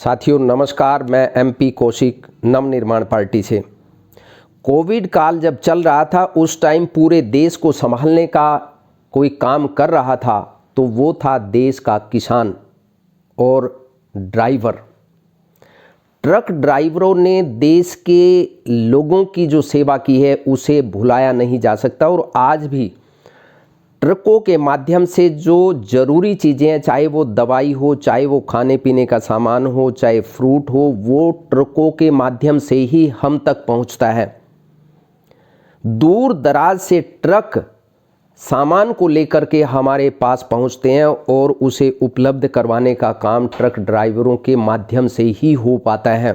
साथियों नमस्कार, मैं एमपी कौशिक नवनिर्माण पार्टी से। कोविड काल जब चल रहा था उस टाइम पूरे देश को संभालने का कोई काम कर रहा था तो वो था देश का किसान और ड्राइवर। ट्रक ड्राइवरों ने देश के लोगों की जो सेवा की है उसे भुलाया नहीं जा सकता और आज भी ट्रकों के माध्यम से जो ज़रूरी चीज़ें हैं, चाहे वो दवाई हो, चाहे वो खाने पीने का सामान हो, चाहे फ्रूट हो, वो ट्रकों के माध्यम से ही हम तक पहुंचता है। दूर दराज से ट्रक सामान को लेकर के हमारे पास पहुंचते हैं और उसे उपलब्ध करवाने का काम ट्रक ड्राइवरों के माध्यम से ही हो पाता है।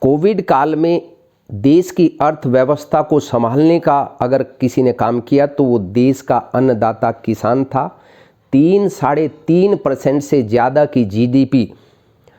कोविड काल में देश की अर्थव्यवस्था को संभालने का अगर किसी ने काम किया तो वो देश का अन्नदाता किसान था। 3-3.5% से ज़्यादा की जीडीपी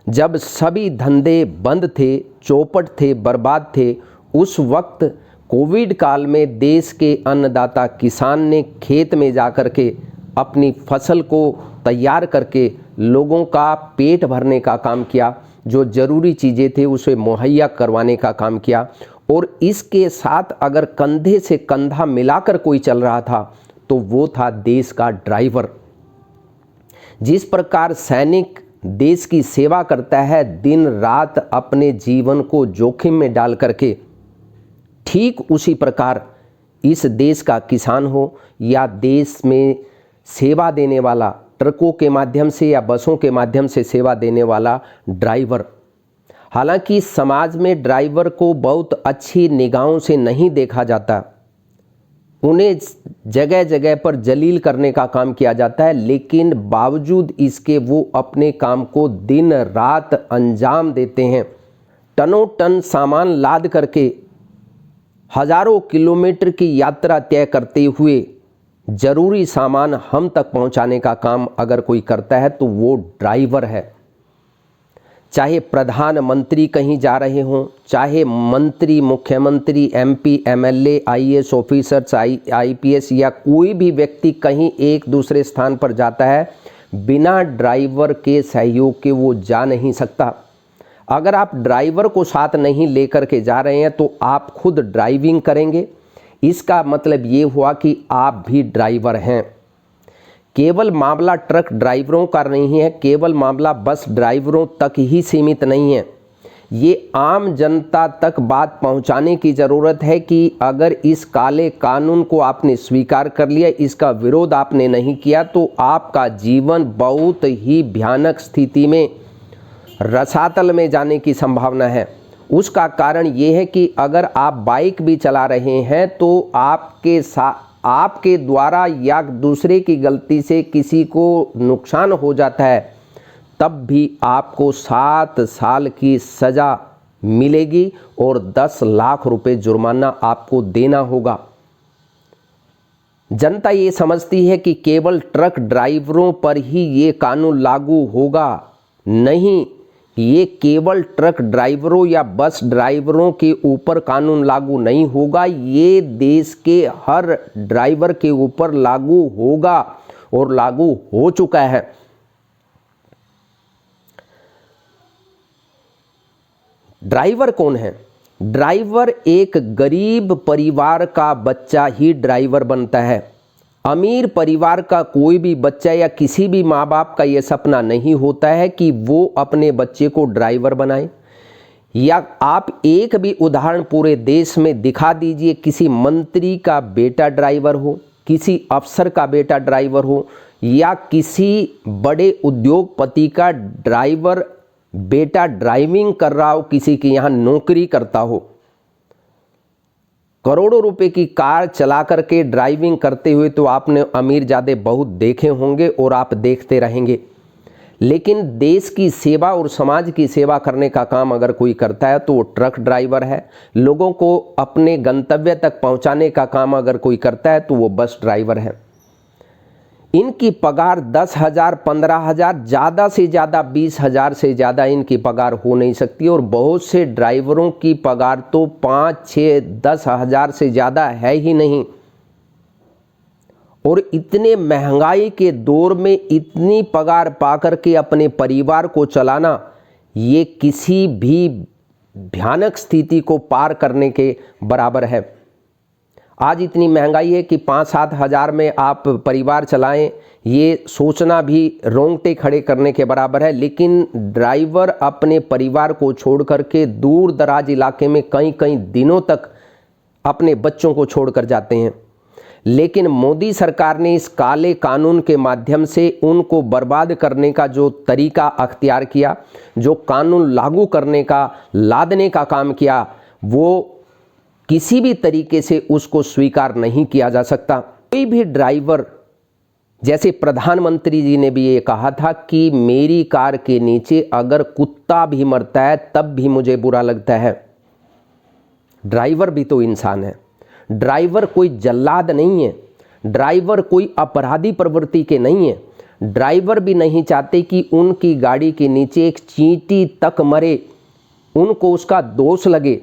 जब सभी धंधे बंद थे, चौपट थे, बर्बाद थे, उस वक्त कोविड काल में देश के अन्नदाता किसान ने खेत में जाकर के अपनी फसल को तैयार करके लोगों का पेट भरने का काम किया, जो ज़रूरी चीज़ें थे उसे मुहैया करवाने का काम किया। और इसके साथ अगर कंधे से कंधा मिलाकर कोई चल रहा था तो वो था देश का ड्राइवर। जिस प्रकार सैनिक देश की सेवा करता है दिन रात अपने जीवन को जोखिम में डाल करके, ठीक उसी प्रकार इस देश का किसान हो या देश में सेवा देने वाला, ट्रकों के माध्यम से या बसों के माध्यम से सेवा देने वाला ड्राइवर। हालांकि समाज में ड्राइवर को बहुत अच्छी निगाहों से नहीं देखा जाता, उन्हें जगह जगह पर जलील करने का काम किया जाता है, लेकिन बावजूद इसके वो अपने काम को दिन रात अंजाम देते हैं। टनों टन सामान लाद करके हजारों किलोमीटर की यात्रा तय करते हुए ज़रूरी सामान हम तक पहुंचाने का काम अगर कोई करता है तो वो ड्राइवर है। चाहे प्रधानमंत्री कहीं जा रहे हों, चाहे मंत्री, मुख्यमंत्री, MP, MLA, IAS officers, IPS या कोई भी व्यक्ति कहीं एक दूसरे स्थान पर जाता है, बिना ड्राइवर के सहयोग के वो जा नहीं सकता। अगर आप ड्राइवर को साथ नहीं लेकर के जा रहे हैं तो आप खुद ड्राइविंग करेंगे, इसका मतलब ये हुआ कि आप भी ड्राइवर हैं। केवल मामला ट्रक ड्राइवरों का नहीं है, केवल मामला बस ड्राइवरों तक ही सीमित नहीं है। ये आम जनता तक बात पहुंचाने की ज़रूरत है कि अगर इस काले कानून को आपने स्वीकार कर लिया, इसका विरोध आपने नहीं किया, तो आपका जीवन बहुत ही भयानक स्थिति में, रसातल में जाने की संभावना है। उसका कारण ये है कि अगर आप बाइक भी चला रहे हैं तो आपके द्वारा या दूसरे की गलती से किसी को नुकसान हो जाता है, तब भी आपको 7 साल की सज़ा मिलेगी और 10 लाख रुपए जुर्माना आपको देना होगा। जनता ये समझती है कि केवल ट्रक ड्राइवरों पर ही ये कानून लागू होगा। नहीं, ये केवल ट्रक ड्राइवरों या बस ड्राइवरों के ऊपर कानून लागू नहीं होगा, ये देश के हर ड्राइवर के ऊपर लागू होगा और लागू हो चुका है। ड्राइवर कौन है? ड्राइवर एक गरीब परिवार का बच्चा ही ड्राइवर बनता है। अमीर परिवार का कोई भी बच्चा या किसी भी माँ बाप का ये सपना नहीं होता है कि वो अपने बच्चे को ड्राइवर बनाए। या आप एक भी उदाहरण पूरे देश में दिखा दीजिए, किसी मंत्री का बेटा ड्राइवर हो, किसी अफसर का बेटा ड्राइवर हो, या किसी बड़े उद्योगपति का ड्राइवर बेटा ड्राइविंग कर रहा हो, किसी के यहाँ नौकरी करता हो, करोड़ों रुपए की कार चला करके ड्राइविंग करते हुए तो आपने अमीरजादे बहुत देखे होंगे और आप देखते रहेंगे। लेकिन देश की सेवा और समाज की सेवा करने का काम अगर कोई करता है तो वो ट्रक ड्राइवर है। लोगों को अपने गंतव्य तक पहुंचाने का काम अगर कोई करता है तो वो बस ड्राइवर है। इनकी पगार 10,000, 15,000, ज़्यादा से ज़्यादा 20,000 से ज़्यादा इनकी पगार हो नहीं सकती और बहुत से ड्राइवरों की पगार तो 5, 6, 10,000 से ज़्यादा है ही नहीं। और इतने महंगाई के दौर में इतनी पगार पाकर के अपने परिवार को चलाना ये किसी भी भयानक स्थिति को पार करने के बराबर है। आज इतनी महंगाई है कि 5-7 हज़ार में आप परिवार चलाएं, ये सोचना भी रोंगटे खड़े करने के बराबर है। लेकिन ड्राइवर अपने परिवार को छोड़ करके दूर दराज इलाके में कई कई दिनों तक अपने बच्चों को छोड़कर जाते हैं। लेकिन मोदी सरकार ने इस काले कानून के माध्यम से उनको बर्बाद करने का जो तरीका अख्तियार किया, जो कानून लागू करने का, लादने का काम किया, वो किसी भी तरीके से उसको स्वीकार नहीं किया जा सकता। कोई भी ड्राइवर, जैसे प्रधानमंत्री जी ने भी ये कहा था कि मेरी कार के नीचे अगर कुत्ता भी मरता है तब भी मुझे बुरा लगता है। ड्राइवर भी तो इंसान है, ड्राइवर कोई जल्लाद नहीं है, ड्राइवर कोई अपराधी प्रवृत्ति के नहीं है। ड्राइवर भी नहीं चाहते कि उनकी गाड़ी के नीचे एक चींटी तक मरे, उनको उसका दोष लगे।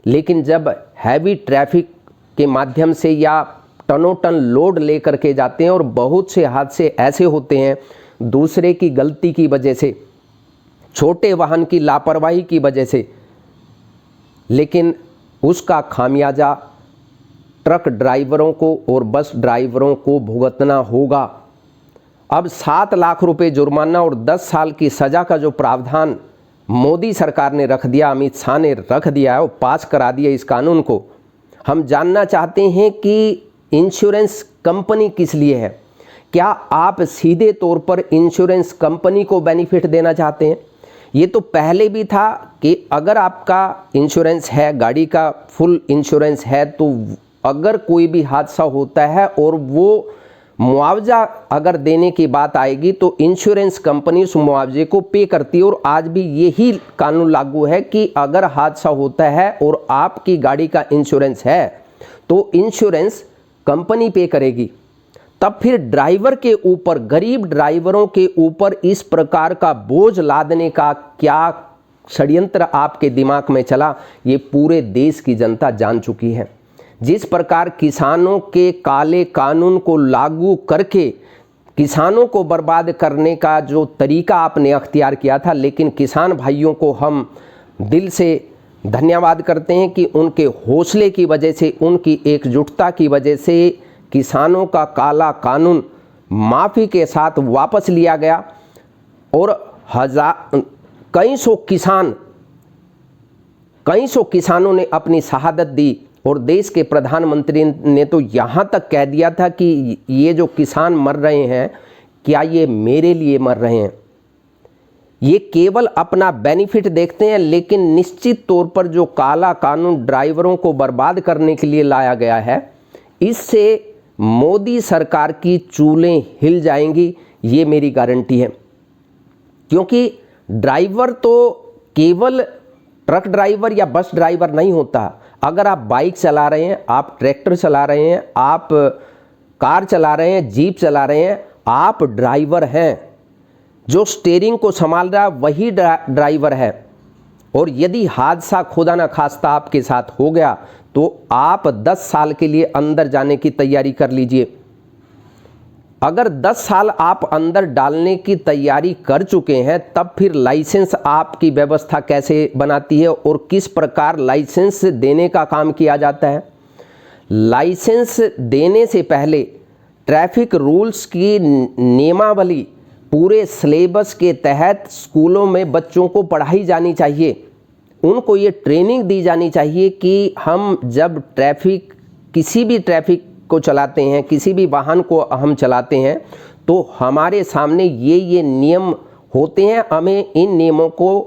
लेकिन जब हैवी ट्रैफिक के माध्यम से या टनों टन लोड लेकर के जाते हैं, और बहुत से हादसे ऐसे होते हैं दूसरे की गलती की वजह से, छोटे वाहन की लापरवाही की वजह से, लेकिन उसका खामियाजा ट्रक ड्राइवरों को और बस ड्राइवरों को भुगतना होगा। अब 7 लाख रुपए जुर्माना और 10 साल की सज़ा का जो प्रावधान मोदी सरकार ने रख दिया, अमित शाह ने रख दिया है, वो पास करा दिया इस कानून को। हम जानना चाहते हैं कि इंश्योरेंस कंपनी किस लिए है? क्या आप सीधे तौर पर इंश्योरेंस कंपनी को बेनिफिट देना चाहते हैं? ये तो पहले भी था कि अगर आपका इंश्योरेंस है, गाड़ी का फुल इंश्योरेंस है, तो अगर कोई भी हादसा होता है और वो मुआवजा अगर देने की बात आएगी तो इंश्योरेंस कंपनी उस मुआवजे को पे करती है। और आज भी यही कानून लागू है कि अगर हादसा होता है और आपकी गाड़ी का इंश्योरेंस है तो इंश्योरेंस कंपनी पे करेगी। तब फिर ड्राइवर के ऊपर, गरीब ड्राइवरों के ऊपर इस प्रकार का बोझ लादने का क्या षड्यंत्र आपके दिमाग में चला, ये पूरे देश की जनता जान चुकी है। जिस प्रकार किसानों के काले कानून को लागू करके किसानों को बर्बाद करने का जो तरीका आपने अख्तियार किया था, लेकिन किसान भाइयों को हम दिल से धन्यवाद करते हैं कि उनके हौसले की वजह से, उनकी एकजुटता की वजह से किसानों का काला कानून माफ़ी के साथ वापस लिया गया और कई सौ किसानों ने अपनी शहादत दी। और देश के प्रधानमंत्री ने तो यहाँ तक कह दिया था कि ये जो किसान मर रहे हैं, क्या ये मेरे लिए मर रहे हैं? ये केवल अपना बेनिफिट देखते हैं, लेकिन निश्चित तौर पर जो काला कानून ड्राइवरों को बर्बाद करने के लिए लाया गया है, इससे मोदी सरकार की चूलें हिल जाएंगी, ये मेरी गारंटी है। क्योंकि ड्राइवर तो केवल ट्रक ड्राइवर या बस ड्राइवर नहीं होता। अगर आप बाइक चला रहे हैं, आप ट्रैक्टर चला रहे हैं, आप कार चला रहे हैं, जीप चला रहे हैं, आप ड्राइवर हैं। जो स्टीयरिंग को संभाल रहा है वही ड्राइवर है। और यदि हादसा खुदा ना खास्ता आपके साथ हो गया तो आप 10 साल के लिए अंदर जाने की तैयारी कर लीजिए। अगर 10 साल आप अंदर डालने की तैयारी कर चुके हैं, तब फिर लाइसेंस आपकी व्यवस्था कैसे बनाती है और किस प्रकार लाइसेंस देने का काम किया जाता है। लाइसेंस देने से पहले ट्रैफिक रूल्स की नियमावली पूरे सिलेबस के तहत स्कूलों में बच्चों को पढ़ाई जानी चाहिए। उनको ये ट्रेनिंग दी जानी चाहिए कि हम जब किसी भी ट्रैफिक को चलाते हैं, किसी भी वाहन को हम चलाते हैं, तो हमारे सामने ये नियम होते हैं, हमें इन नियमों को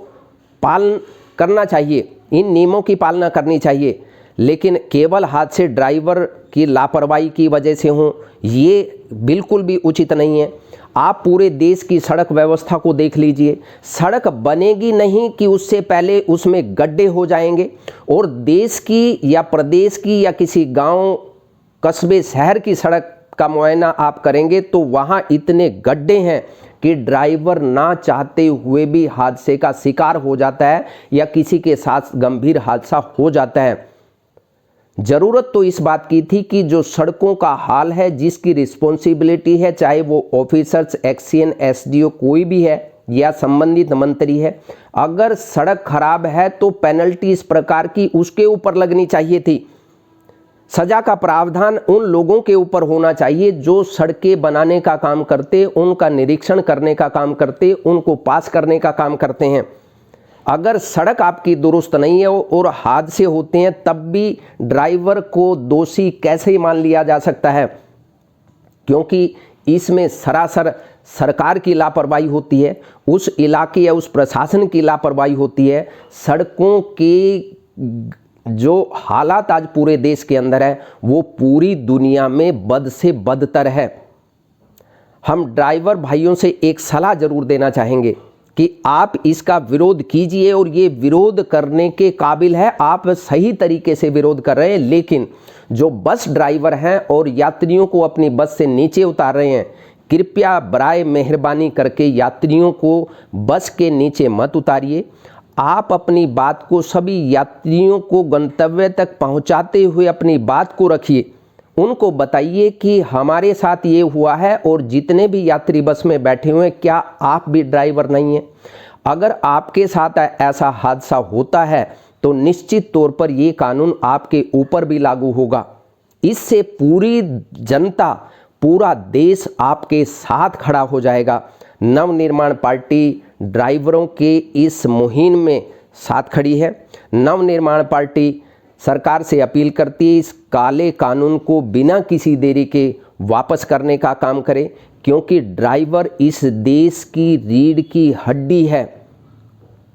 पालन करना चाहिए, इन नियमों की पालना करनी चाहिए। लेकिन केवल हाथ से ड्राइवर की लापरवाही की वजह से हों, ये बिल्कुल भी उचित नहीं है। आप पूरे देश की सड़क व्यवस्था को देख लीजिए। सड़क बनेगी नहीं कि उससे पहले उसमें गड्ढे हो जाएंगे, और देश की या प्रदेश की या किसी गांव, कस्बे, शहर की सड़क का मुआयना आप करेंगे तो वहाँ इतने गड्ढे हैं कि ड्राइवर ना चाहते हुए भी हादसे का शिकार हो जाता है या किसी के साथ गंभीर हादसा हो जाता है। ज़रूरत तो इस बात की थी कि जो सड़कों का हाल है, जिसकी रिस्पॉन्सिबिलिटी है, चाहे वो ऑफिसर्स, एक्सीएन, एसडीओ कोई भी है, या संबंधित मंत्री है, अगर सड़क खराब है तो पेनल्टी इस प्रकार की उसके ऊपर लगनी चाहिए थी। सजा का प्रावधान उन लोगों के ऊपर होना चाहिए जो सड़कें बनाने का काम करते, उनका निरीक्षण करने का काम करते, उनको पास करने का काम करते हैं। अगर सड़क आपकी दुरुस्त नहीं है और हादसे होते हैं तब भी ड्राइवर को दोषी कैसे मान लिया जा सकता है? क्योंकि इसमें सरासर सरकार की लापरवाही होती है, उस इलाके या उस प्रशासन की लापरवाही होती है। सड़कों के जो हालात आज पूरे देश के अंदर है वो पूरी दुनिया में बद से बदतर है। हम ड्राइवर भाइयों से एक सलाह जरूर देना चाहेंगे कि आप इसका विरोध कीजिए, और ये विरोध करने के काबिल है, आप सही तरीके से विरोध कर रहे हैं। लेकिन जो बस ड्राइवर हैं और यात्रियों को अपनी बस से नीचे उतार रहे हैं, कृपया बराए मेहरबानी करके यात्रियों को बस के नीचे मत उतारिए। आप अपनी बात को सभी यात्रियों को गंतव्य तक पहुंचाते हुए अपनी बात को रखिए। उनको बताइए कि हमारे साथ ये हुआ है और जितने भी यात्री बस में बैठे हुए हैं, क्या आप भी ड्राइवर नहीं हैं? अगर आपके साथ ऐसा हादसा होता है तो निश्चित तौर पर ये कानून आपके ऊपर भी लागू होगा। इससे पूरी जनता, पूरा देश आपके साथ खड़ा हो जाएगा। नवनिर्माण पार्टी ड्राइवरों के इस मुहिम में साथ खड़ी है। नवनिर्माण पार्टी सरकार से अपील करती है इस काले कानून को बिना किसी देरी के वापस करने का काम करे, क्योंकि ड्राइवर इस देश की रीढ़ की हड्डी है।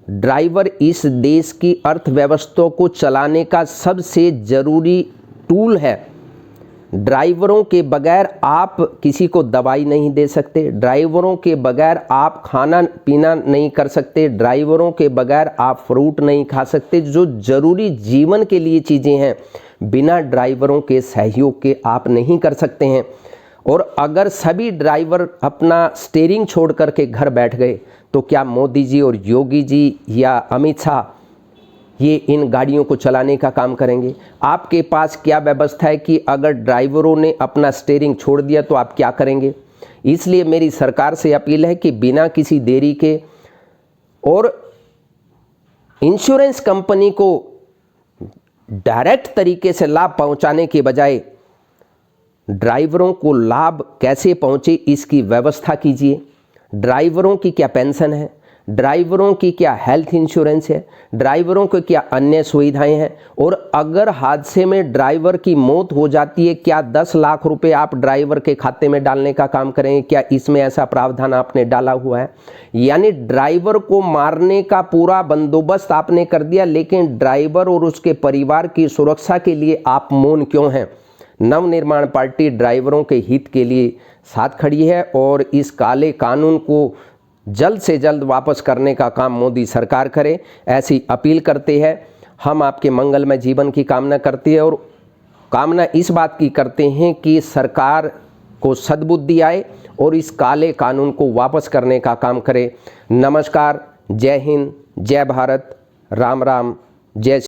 ड्राइवर इस देश की अर्थव्यवस्था को चलाने का सबसे ज़रूरी टूल है। ड्राइवरों के बगैर आप किसी को दवाई नहीं दे सकते, ड्राइवरों के बगैर आप खाना पीना नहीं कर सकते, ड्राइवरों के बगैर आप फ्रूट नहीं खा सकते। जो ज़रूरी जीवन के लिए चीज़ें हैं, बिना ड्राइवरों के सहयोग के आप नहीं कर सकते हैं। और अगर सभी ड्राइवर अपना स्टीयरिंग छोड़ करके घर बैठ गए तो क्या मोदी जी और योगी जी या अमित शाह ये इन गाड़ियों को चलाने का काम करेंगे? आपके पास क्या व्यवस्था है कि अगर ड्राइवरों ने अपना स्टीयरिंग छोड़ दिया तो आप क्या करेंगे? इसलिए मेरी सरकार से अपील है कि बिना किसी देरी के, और इंश्योरेंस कंपनी को डायरेक्ट तरीके से लाभ पहुंचाने के बजाय ड्राइवरों को लाभ कैसे पहुंचे इसकी व्यवस्था कीजिए। ड्राइवरों की क्या पेंशन है, ड्राइवरों की क्या हेल्थ इंश्योरेंस है, ड्राइवरों को क्या अन्य सुविधाएं हैं? और अगर हादसे में ड्राइवर की मौत हो जाती है, क्या 10 लाख रुपए आप ड्राइवर के खाते में डालने का काम करेंगे? क्या इसमें ऐसा प्रावधान आपने डाला हुआ है? यानी ड्राइवर को मारने का पूरा बंदोबस्त आपने कर दिया, लेकिन ड्राइवर और उसके परिवार की सुरक्षा के लिए आप मौन क्यों हैं? नवनिर्माण पार्टी ड्राइवरों के हित के लिए साथ खड़ी है और इस काले कानून को जल्द से जल्द वापस करने का काम मोदी सरकार करे, ऐसी अपील करते हैं। हम आपके मंगलमय जीवन की कामना करते हैं और कामना इस बात की करते हैं कि सरकार को सद्बुद्धि आए और इस काले कानून को वापस करने का काम करे। नमस्कार, जय हिंद, जय भारत, राम राम, जय